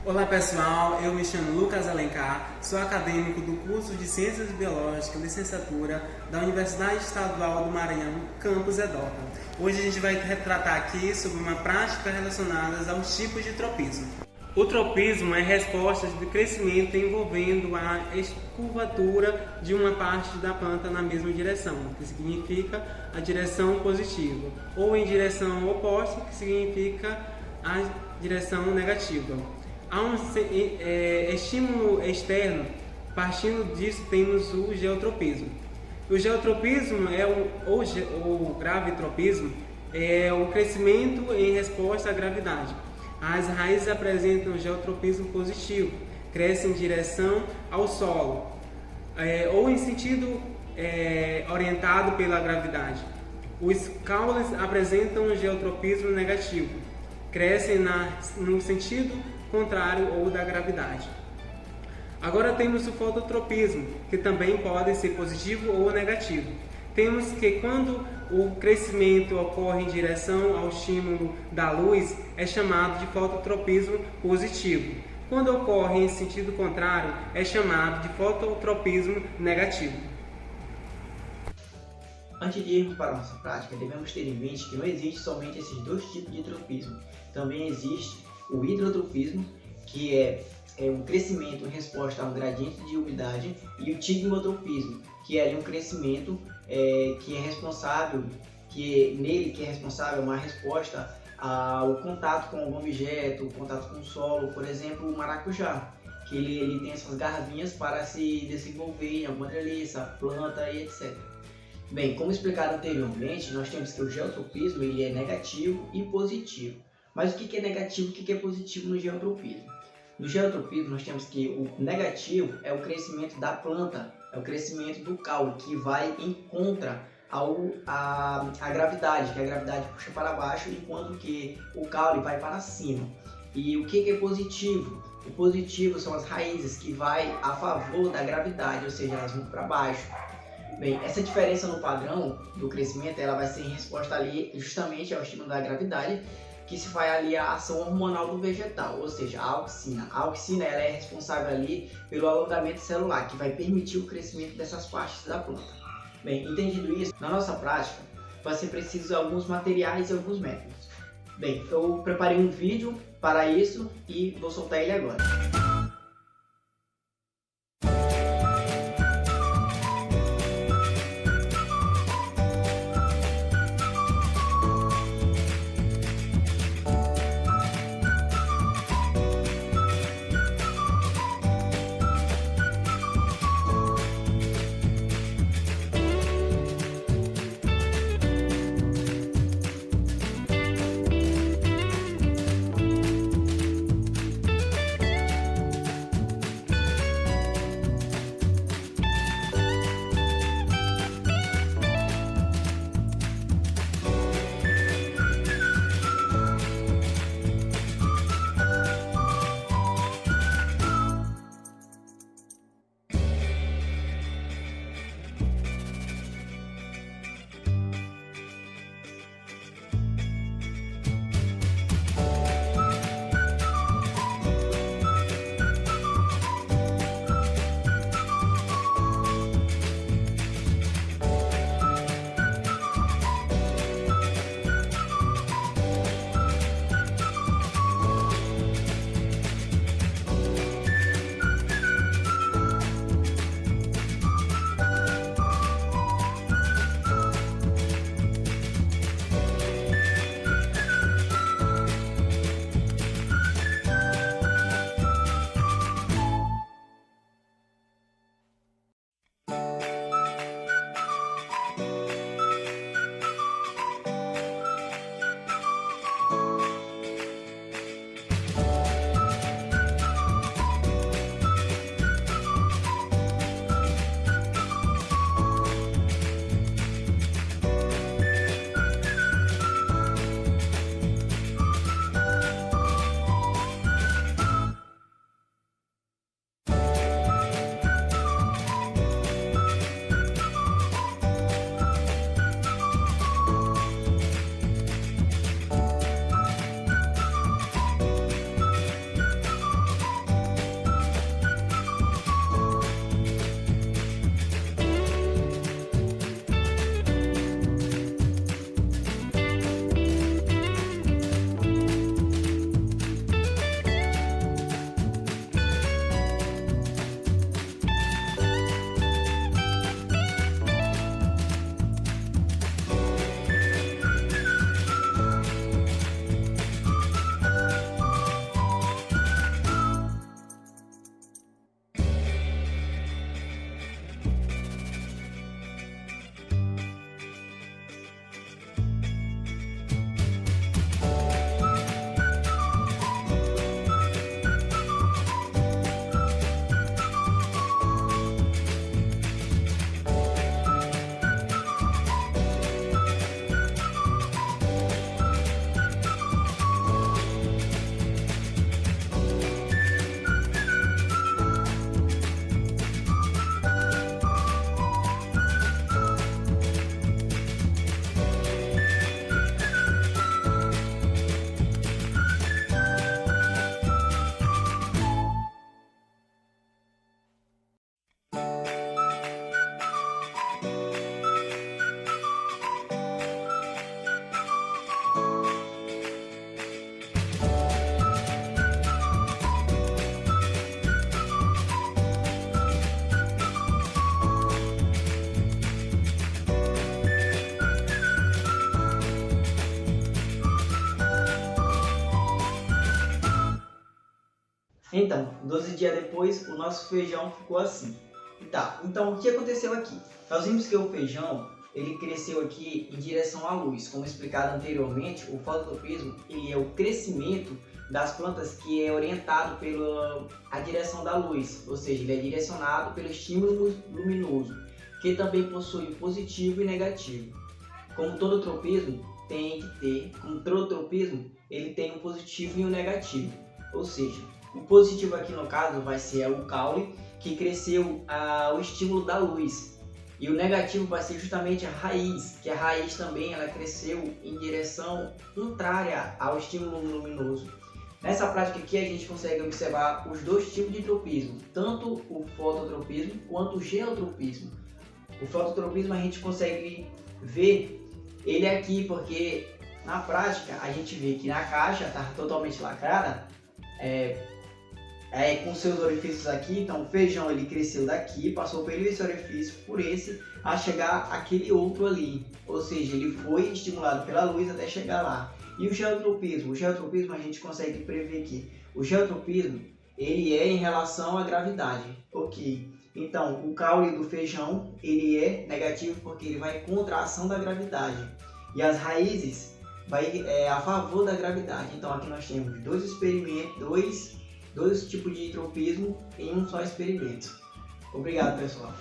Olá pessoal, eu me chamo Lucas Alencar, sou acadêmico do curso de Ciências Biológicas, licenciatura da Universidade Estadual do Maranhão, campus Edoca. Hoje a gente vai retratar aqui sobre uma prática relacionada aos tipos de tropismo. O tropismo é resposta de crescimento envolvendo a curvatura de uma parte da planta na mesma direção, que significa a direção positiva, ou em direção oposta, que significa a direção negativa. Há um estímulo externo, partindo disso temos o geotropismo. O geotropismo ou gravitropismo é o crescimento em resposta à gravidade. As raízes apresentam geotropismo positivo, crescem em direção ao solo, ou em sentido orientado pela gravidade. Os caules apresentam geotropismo negativo, crescem no sentido contrário ou da gravidade. Agora temos o fototropismo, que também pode ser positivo ou negativo. Temos que quando o crescimento ocorre em direção ao estímulo da luz, é chamado de fototropismo positivo. Quando ocorre em sentido contrário, é chamado de fototropismo negativo. Antes de irmos para a nossa prática, devemos ter em mente que não existe somente esses dois tipos de tropismo. Também existe o hidrotropismo, que é um crescimento em resposta a um gradiente de umidade, e o tigmotropismo, que é um crescimento que é responsável uma resposta ao contato com algum objeto, contato com o solo, por exemplo, o maracujá, que ele tem essas garrafinhas para se desenvolver em alguma treliça, planta e etc. Bem, como explicado anteriormente, nós temos que o geotropismo ele é negativo e positivo. Mas o que é negativo e o que é positivo no geotropismo? No geotropismo nós temos que o negativo é o crescimento da planta, é o crescimento do caule, que vai em contra a gravidade, que a gravidade puxa para baixo, enquanto que o caule vai para cima. E o que é positivo? O positivo são as raízes, que vai a favor da gravidade, ou seja, elas vão para baixo. Bem, essa diferença no padrão do crescimento ela vai ser em resposta ali justamente ao estímulo da gravidade, que se faz ali a ação hormonal do vegetal, ou seja, a auxina. A auxina ela é responsável ali pelo alongamento celular, que vai permitir o crescimento dessas partes da planta. Bem, entendido isso, na nossa prática vai ser preciso alguns materiais e alguns métodos. Bem, eu preparei um vídeo para isso e vou soltar ele agora. Então, 12 dias depois, o nosso feijão ficou assim. Tá, então o que aconteceu aqui? Nós vimos que o feijão, ele cresceu aqui em direção à luz. Como explicado anteriormente, o fototropismo, ele é o crescimento das plantas que é orientado pela a direção da luz, ou seja, ele é direcionado pelo estímulo luminoso, que também possui o positivo e negativo. Como todo tropismo ele tem um positivo e um negativo. Ou seja, o positivo aqui no caso vai ser o caule, que cresceu o estímulo da luz. E o negativo vai ser justamente a raiz, que a raiz também ela cresceu em direção contrária ao estímulo luminoso. Nessa prática aqui a gente consegue observar os dois tipos de tropismo, tanto o fototropismo quanto o geotropismo. O fototropismo a gente consegue ver ele aqui porque na prática a gente vê que na caixa está totalmente lacrada, com seus orifícios aqui. Então o feijão ele cresceu daqui, passou por esse orifício, por esse, a chegar aquele outro ali. Ou seja, ele foi estimulado pela luz até chegar lá. E o geotropismo? O geotropismo a gente consegue prever que o geotropismo ele é em relação à gravidade. Ok. Então o caule do feijão ele é negativo porque ele vai contra a ação da gravidade. E as raízes vai a favor da gravidade. Então aqui nós temos dois experimentos, dois tipos de tropismo em um só experimento. Obrigado, pessoal.